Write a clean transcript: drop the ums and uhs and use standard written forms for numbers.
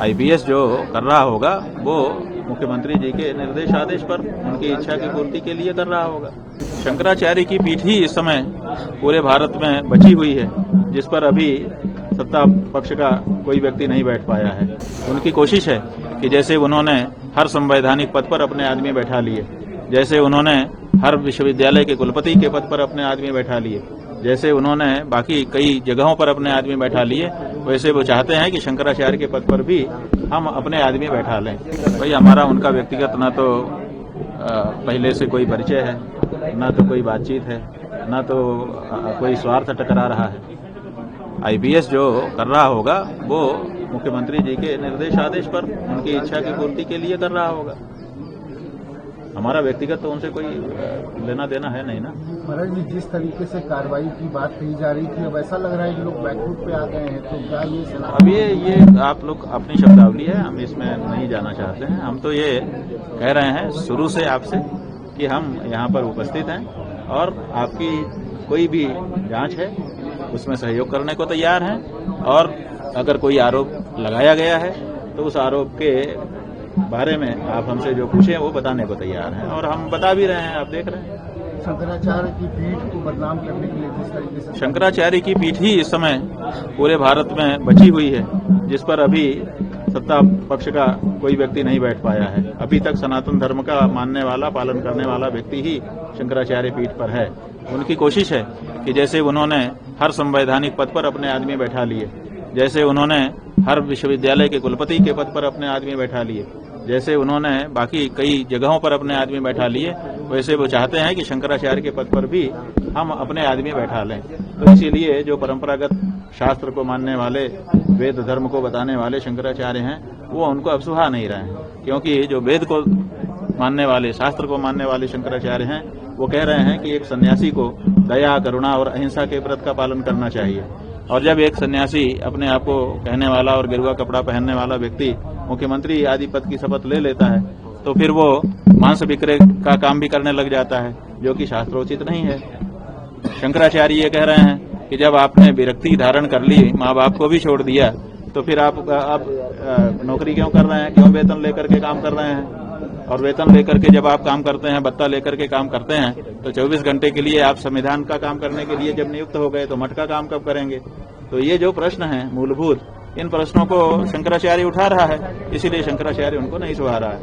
IPS जो कर रहा होगा वो मुख्यमंत्री जी के निर्देश आदेश पर उनकी इच्छा की पूर्ति के लिए कर रहा होगा। शंकराचार्य की पीठ ही इस समय पूरे भारत में बची हुई है, जिस पर अभी सत्ता पक्ष का कोई व्यक्ति नहीं बैठ पाया है। उनकी कोशिश है कि जैसे उन्होंने हर संवैधानिक पद पर अपने आदमी बैठा लिए, जैसे उन्होंने हर विश्वविद्यालय के कुलपति के पद पर अपने आदमी बैठा लिए, जैसे उन्होंने बाकी कई जगहों पर अपने आदमी बैठा लिए, वैसे वो चाहते हैं कि शंकराचार्य के पद पर भी हम अपने आदमी बैठा लें। भाई हमारा उनका व्यक्तिगत न तो पहले से कोई परिचय है, न तो कोई बातचीत है, न तो कोई स्वार्थ टकरा रहा है। आईपीएस जो कर रहा होगा वो मुख्यमंत्री जी के निर्देश आदेश पर उनकी इच्छा की पूर्ति के लिए कर रहा होगा। हमारा व्यक्तिगत तो उनसे कोई लेना देना है नहीं ना। महाराज जी, जिस तरीके से कार्रवाई की बात कही जा रही थी, अब ऐसा लग रहा है कि लोग बैकफुट पे आ गए हैं, तो क्या ये अब ये आप लोग अपनी शब्दावली है, हम इसमें नहीं जाना चाहते हैं। हम तो ये कह रहे हैं शुरू से आपसे कि हम यहाँ पर उपस्थित हैं और आपकी कोई भी जांच है उसमें सहयोग करने को तैयार हैं, और अगर कोई आरोप लगाया गया है तो उस आरोप के बारे में आप हमसे जो पूछें वो बताने को तैयार हैं, और हम बता भी रहे हैं, आप देख रहे हैं। शंकराचार्य की पीठ को बदनाम करने के लिए जिस तरीके से शंकराचार्य की पीठ ही इस समय पूरे भारत में बची हुई है, जिस पर अभी सत्ता पक्ष का कोई व्यक्ति नहीं बैठ पाया है। अभी तक सनातन धर्म का मानने वाला, पालन करने वाला व्यक्ति ही शंकराचार्य पीठ पर है। उनकी कोशिश है कि जैसे उन्होंने हर संवैधानिक पद पर अपने आदमी बैठा लिए, जैसे उन्होंने हर विश्वविद्यालय के कुलपति के पद पर अपने आदमी बैठा लिए, जैसे उन्होंने बाकी कई जगहों पर अपने आदमी बैठा लिए, वैसे वो चाहते हैं कि शंकराचार्य के पद पर भी हम अपने आदमी बैठा लें। तो इसीलिए जो परंपरागत शास्त्र को मानने वाले, वेद धर्म को बताने वाले शंकराचार्य हैं, वो उनको अब सुहा नहीं रहे हैं, क्योंकि जो वेद को मानने वाले, शास्त्र को मानने वाले शंकराचार्य हैं, वो कह रहे हैं कि एक सन्यासी को दया, करुणा और अहिंसा के व्रत का पालन करना चाहिए। और जब एक सन्यासी, अपने आप को कहने वाला और गेरुआ कपड़ा पहनने वाला व्यक्ति मुख्यमंत्री आदि पद की शपथ ले लेता है, तो फिर वो मांस विक्रय का काम भी करने लग जाता है, जो कि शास्त्रोचित नहीं है। शंकराचार्य ये कह रहे हैं कि जब आपने विरक्ति धारण कर ली, माँ बाप को भी छोड़ दिया, तो फिर आप नौकरी क्यों कर रहे हैं, क्यों वेतन लेकर के काम कर रहे हैं? और वेतन लेकर के जब आप काम करते हैं, भत्ता लेकर के काम करते हैं, तो 24 घंटे के लिए आप संविधान का काम करने के लिए जब नियुक्त हो गए तो मठ का काम कब करेंगे? तो ये जो प्रश्न है मूलभूत, इन प्रश्नों को शंकराचार्य उठा रहा है, इसीलिए शंकराचार्य उनको नहीं सुहा रहा है।